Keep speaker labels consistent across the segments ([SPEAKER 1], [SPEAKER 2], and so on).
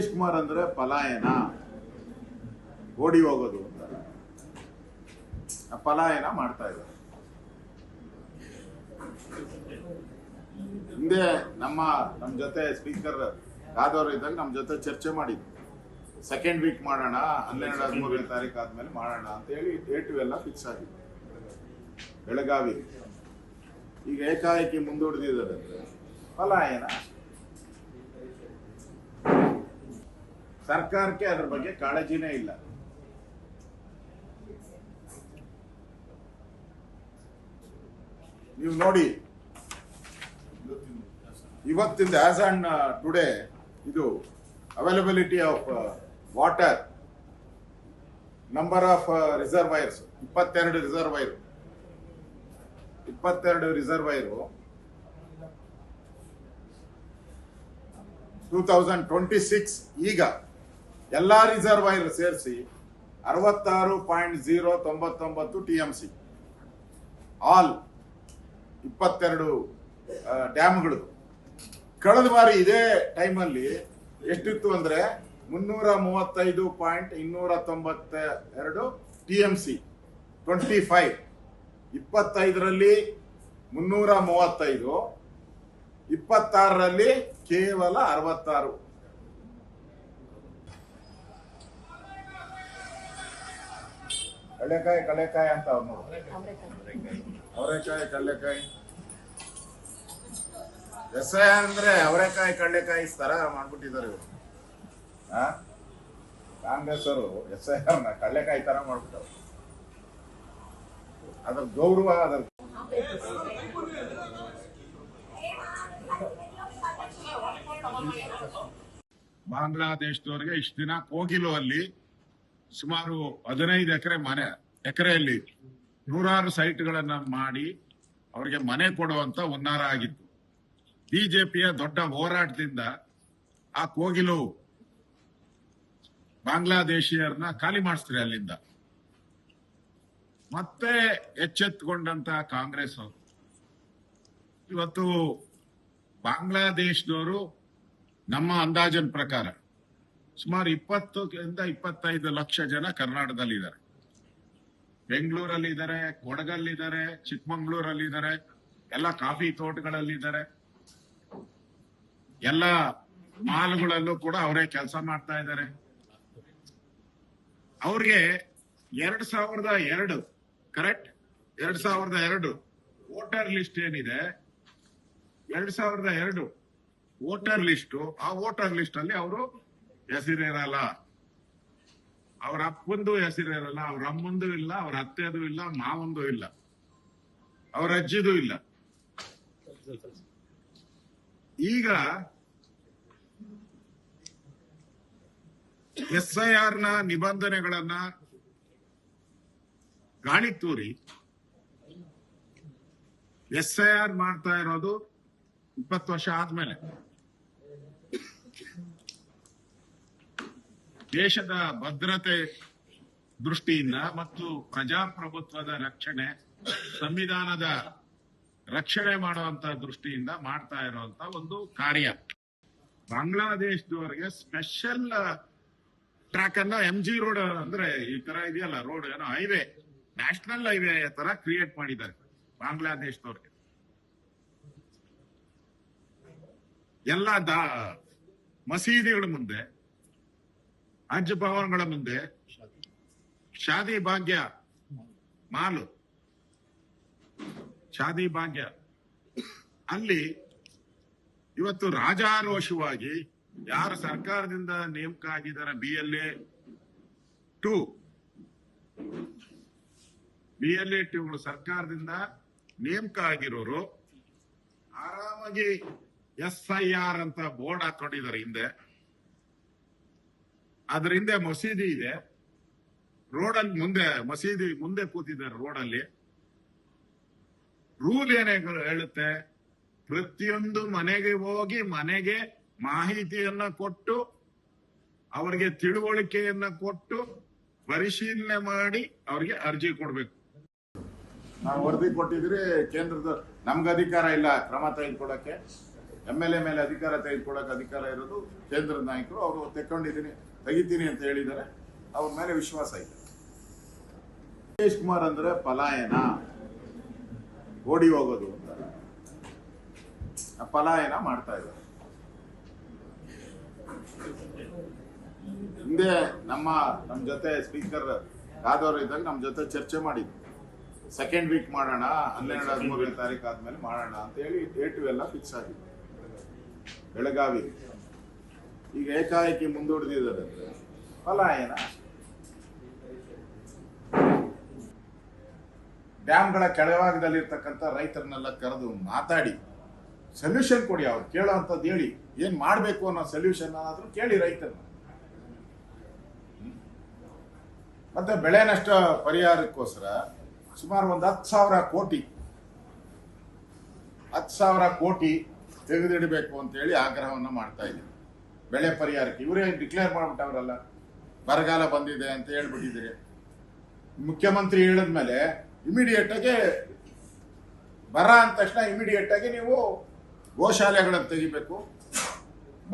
[SPEAKER 1] ನಿತೀಶ್ ಕುಮಾರ್ ಅಂದ್ರೆ ಪಲಾಯನ, ಓಡಿ ಹೋಗೋದು ಅಂತ ಪಲಾಯನ ಮಾಡ್ತಾ ಇದ್ದಾರೆ. ಹಿಂದೆ ನಮ್ಮ ಜೊತೆ ಸ್ಪೀಕರ್ ಕಾದವರು ಇದ್ದಾಗ ನಮ್ಮ ಜೊತೆ ಚರ್ಚೆ ಮಾಡಿದ್ರು. ಸೆಕೆಂಡ್ ವೀಕ್ ಮಾಡೋಣ, 12-13ನೇ ತಾರೀಕು ಆದ್ಮೇಲೆ ಮಾಡೋಣ ಅಂತ ಹೇಳಿ ಡೇಟು ಎಲ್ಲ ಫಿಕ್ಸ್ ಆಗಿದೆ ಬೆಳಗಾವಿ. ಈಗ ಏಕಾಏಕಿ ಮುಂದೂಡಿದ್ದಾರೆ ಅಂದ್ರೆ ಪಲಾಯನ. ಸರ್ಕಾರಕ್ಕೆ ಅದ್ರ ಬಗ್ಗೆ ಕಾಳಜಿನೇ ಇಲ್ಲ. ನೀವು ನೋಡಿ, ಇವತ್ತಿಂದ ಆಸ್ ಆನ್ ಟುಡೇ ಇದು availability of water, number of reservoirs 22 reservoir 2026 ಈಗ ಎಲ್ಲಾ ರಿಸರ್ವೈರ್ ಸೇರಿಸಿ 66.099 TMC. ಆಲ್ 22 ಡ್ಯಾಮ್ಗಳು. ಕಳೆದ ಬಾರಿ ಇದೇ ಟೈಮಲ್ಲಿ ಎಷ್ಟಿತ್ತು ಅಂದ್ರೆ 335.292 TMC. 25ರಲ್ಲಿ 335, 26ರಲ್ಲಿ ಕೇವಲ 66. ಕಳೆಕಾಯಿ ಅಂತ ಅವ್ರು ಅವರೆಕಾಯಿ ಕಡಲೆಕಾಯಿ. ಎಸ್ಐ ಅಂದ್ರೆ ಅವರೆಕಾಯಿ ಕಡಲೆಕಾಯಿ ತರ ಮಾಡ್ಬಿಟ್ಟಿದ್ದಾರೆ ಇವರು. ಕಾಂಗ್ರೆಸ್ ಅವರು SIR ಕಡಲೆಕಾಯಿ ತರ ಮಾಡ್ಬಿಟ್ಟವ್ರು. ಅದ್ರ ಗೌರವ ಅದರ ಬಾಂಗ್ಲಾದೇಶದವರಿಗೆ ಇಷ್ಟು ದಿನ ಕೋಗಿಲು ಅಲ್ಲಿ ಸುಮಾರು 15 ಎಕರೆಯಲ್ಲಿ 100 ಸೈಟ್ಗಳನ್ನ ಮಾಡಿ ಅವರಿಗೆ ಮನೆ ಕೊಡುವಂತ ಹುನ್ನಾರ ಆಗಿತ್ತು. ಬಿಜೆಪಿಯ ದೊಡ್ಡ ಹೋರಾಟದಿಂದ ಆ ಕೋಗಿಲು ಬಾಂಗ್ಲಾದೇಶಿಯರನ್ನ ಖಾಲಿ ಮಾಡಿಸ್ತಾರೆ ಅಲ್ಲಿಂದ. ಮತ್ತೆ ಎಚ್ಚೆತ್ತುಕೊಂಡಂತ ಕಾಂಗ್ರೆಸ್ ಇವತ್ತು ಬಾಂಗ್ಲಾದೇಶದವರು ನಮ್ಮ ಅಂದಾಜಿನ ಪ್ರಕಾರ ಸುಮಾರು 20ರಿಂದ 25 ಲಕ್ಷ ಜನ ಕರ್ನಾಟಕದಲ್ಲಿದ್ದಾರೆ. ಬೆಂಗಳೂರಲ್ಲಿದ್ದಾರೆ, ಕೊಡಗಲ್ಲಿದ್ದಾರೆ, ಚಿಕ್ಕಮಂಗ್ಳೂರಲ್ಲಿದ್ದಾರೆ, ಎಲ್ಲ ಕಾಫಿ ತೋಟಗಳಲ್ಲಿದ್ದಾರೆ. ಎಲ್ಲ ಮಾಲ್ಗಳಲ್ಲೂ ಕೂಡ ಅವರೇ ಕೆಲಸ ಮಾಡ್ತಾ ಇದ್ದಾರೆ. ಅವ್ರಿಗೆ 2002 ಕರೆಕ್ಟ್ 2002 ವೋಟರ್ ಲಿಸ್ಟ್ ಏನಿದೆ, 2002 ವೋಟರ್ ಲಿಸ್ಟ್, ಆ ವೋಟರ್ ಲಿಸ್ಟ್ ಅಲ್ಲಿ ಅವರು ಹೆಸರಿರಲ್ಲ. ಅವ್ರ ಅಪ್ಪಂದು ಹೆಸರಿರಲ್ಲ, ಅವ್ರ ಅಮ್ಮಂದು ಇಲ್ಲ, ಅವ್ರ ಅತ್ತೆದು ಇಲ್ಲ, ಮಾವಂದು ಇಲ್ಲ, ಅವ್ರ ಅಜ್ಜಿದು ಇಲ್ಲ. ಈಗ SIR ನ ನಿಬಂಧನೆಗಳನ್ನ ಗಾಳಿ ತೂರಿ SIR ಮಾಡ್ತಾ ಇರೋದು 20 ವರ್ಷ ಆದ್ಮೇಲೆ. ದೇಶದ ಭದ್ರತೆ ದೃಷ್ಟಿಯಿಂದ ಮತ್ತು ಪ್ರಜಾಪ್ರಭುತ್ವದ ರಕ್ಷಣೆ, ಸಂವಿಧಾನದ ರಕ್ಷಣೆ ಮಾಡುವಂತ ದೃಷ್ಟಿಯಿಂದ ಮಾಡ್ತಾ ಇರುವಂತ ಒಂದು ಕಾರ್ಯ. ಬಾಂಗ್ಲಾದೇಶದವರಿಗೆ ಸ್ಪೆಷಲ್ ಟ್ರ್ಯಾಕ್ ಅನ್ನ MG ರೋಡ್ ಅಂದ್ರೆ ಈ ತರ ಇದೆಯಲ್ಲ ರೋಡ್, ಏನೋ ಹೈವೇ, ನ್ಯಾಷನಲ್ ಹೈವೇ ತರ ಕ್ರಿಯೇಟ್ ಮಾಡಿದ್ದಾರೆ ಬಾಂಗ್ಲಾದೇಶದವ್ರಿಗೆ. ಎಲ್ಲ ಮಸೀದಿಗಳ ಮುಂದೆ, ಹಜ್ ಭವನಗಳ ಮುಂದೆ, ಶಾದಿ ಭಾಗ್ಯ ಮಾಲು, ಶಾದಿ ಭಾಗ್ಯ ಅಲ್ಲಿ ಇವತ್ತು ರಾಜಾರೋಷವಾಗಿ ಯಾರು ಸರ್ಕಾರದಿಂದ ನೇಮಕ ಆಗಿದ್ದಾರೆ, BLA 2 ಸರ್ಕಾರದಿಂದ ನೇಮಕ ಆಗಿರೋರು ಆರಾಮಾಗಿ SIR ಅಂತ ಬೋರ್ಡ್ ಹಾಕೊಂಡಿದ್ದಾರೆ ಹಿಂದೆ. ಅದ್ರ ಹಿಂದೆ ಮಸೀದಿ ಇದೆ, ರೋಡಲ್ಲಿ ಮುಂದೆ ಮಸೀದಿ ಮುಂದೆ ಕೂತಿದ್ದಾರೆ ರೋಡಲ್ಲಿ. ರೂಲ್ ಏನೇ ಹೇಳುತ್ತೆ, ಪ್ರತಿಯೊಂದು ಮನೆಗೆ ಹೋಗಿ ಮನೆಗೆ ಮಾಹಿತಿಯನ್ನ ಕೊಟ್ಟು, ಅವರಿಗೆ ತಿಳುವಳಿಕೆಯನ್ನ ಕೊಟ್ಟು, ಪರಿಶೀಲನೆ ಮಾಡಿ ಅವ್ರಿಗೆ ಅರ್ಜಿ ಕೊಡ್ಬೇಕು. ನಾವು ವರದಿ ಕೊಟ್ಟಿದ್ರೆ ಕೇಂದ್ರದ ನಮ್ಗೆ ಅಧಿಕಾರ ಇಲ್ಲ ಕ್ರಮ ತೆಗೆದುಕೊಳ್ಳಕ್ಕೆ. MLA ಮೇಲೆ ಅಧಿಕಾರ ತೆಗೆದುಕೊಳ್ಳೋಕೆ ಅಧಿಕಾರ ಇರೋದು ಕೇಂದ್ರದ ನಾಯಕರು. ಅವರು ತೆಗಿತೀನಿ ಅಂತ ಹೇಳಿದ್ದಾರೆ. ಅವ್ರ ಮೇಲೆ ವಿಶ್ವಾಸ ಇದೆ. ನಿತೀಶ್ ಕುಮಾರ್ ಅಂದ್ರೆ ಪಲಾಯನ, ಓಡಿ ಹೋಗೋದು ಅಂತ ಪಲಾಯನ ಮಾಡ್ತಾ ಇದ್ದಾರೆ. ಹಿಂದೆ ನಮ್ಮ ಜೊತೆ ಸ್ಪೀಕರ್ ಕಾದವ್ರು ಇದ್ದಾಗ ನಮ್ಮ ಜೊತೆ ಚರ್ಚೆ ಮಾಡಿದ್ರು. ಸೆಕೆಂಡ್ ವೀಕ್ ಮಾಡೋಣ, 12-13ನೇ ತಾರೀಕು ಆದ್ಮೇಲೆ ಮಾಡೋಣ ಅಂತ ಹೇಳಿ ಡೇಟು ಎಲ್ಲ ಫಿಕ್ಸ್ ಆಗಿದೆ. ಬೆಳಗಾವಿ ಈಗ ಏಕಾಏಕಿ ಮುಂದೂಡಿದ್ದಾರೆ. ಪಲಾಯನ. ಡ್ಯಾಮ್ಗಳ ಕೆಳಭಾಗದಲ್ಲಿರ್ತಕ್ಕಂಥ ರೈತರನ್ನೆಲ್ಲ ಕರೆದು ಮಾತಾಡಿ ಸೊಲ್ಯೂಷನ್ ಕೊಡಿ. ಅವ್ರು ಕೇಳೋ ಅಂಥದ್ದು ಹೇಳಿ, ಏನ್ ಮಾಡಬೇಕು ಅನ್ನೋ ಸೊಲ್ಯೂಷನ್ ಆದ್ರೂ ಕೇಳಿ ರೈತರನ್ನ. ಮತ್ತೆ ಬೆಳೆ ನಷ್ಟ ಪರಿಹಾರಕ್ಕೋಸ್ಕರ ಸುಮಾರು ಒಂದು 10,000 ಕೋಟಿ ತೆಗೆದಿಡಬೇಕು ಅಂತ ಹೇಳಿ ಆಗ್ರಹವನ್ನ ಮಾಡ್ತಾ ಇದ್ದೀವಿ. ಬೆಳೆ ಪರಿಹಾರಕ್ಕೆ ಇವರೇ ಡಿಕ್ಲೇರ್ ಮಾಡ್ಬಿಟ್ಟವ್ರಲ್ಲ, ಬರಗಾಲ ಬಂದಿದೆ ಅಂತ ಹೇಳ್ಬಿಟ್ಟಿದ್ದೀರಿ. ಮುಖ್ಯಮಂತ್ರಿ ಹೇಳಿದ್ಮೇಲೆ ಇಮಿಡಿಯೇಟ್ ಆಗಿ ಬರ ಅಂದ ತಕ್ಷಣ ಇಮಿಡಿಯೇಟ್ ಆಗಿ ನೀವು ಗೋಶಾಲೆಗಳನ್ನು ತೆಗಿಬೇಕು,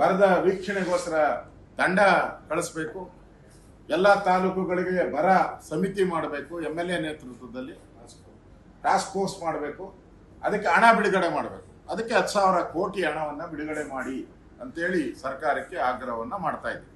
[SPEAKER 1] ಬರದ ವೀಕ್ಷಣೆಗೋಸ್ಕರ ತಂಡ ಕಳಿಸ್ಬೇಕು, ಎಲ್ಲ ತಾಲೂಕುಗಳಿಗೆ ಬರ ಸಮಿತಿ ಮಾಡಬೇಕು, MLA ನೇತೃತ್ವದಲ್ಲಿ ಟಾಸ್ಕ್ ಫೋರ್ಸ್ ಮಾಡಬೇಕು, ಅದಕ್ಕೆ ಹಣ ಬಿಡುಗಡೆ ಮಾಡಬೇಕು. ಅದಕ್ಕೆ 10,000 ಕೋಟಿ ಹಣವನ್ನ ಬಿಡುಗಡೆ ಮಾಡಿ ಅಂತೇಳಿ ಸರ್ಕಾರಕ್ಕೆ ಆಗ್ರಹವನ್ನ ಮಾಡ್ತಾ ಇದ್ದೀವಿ.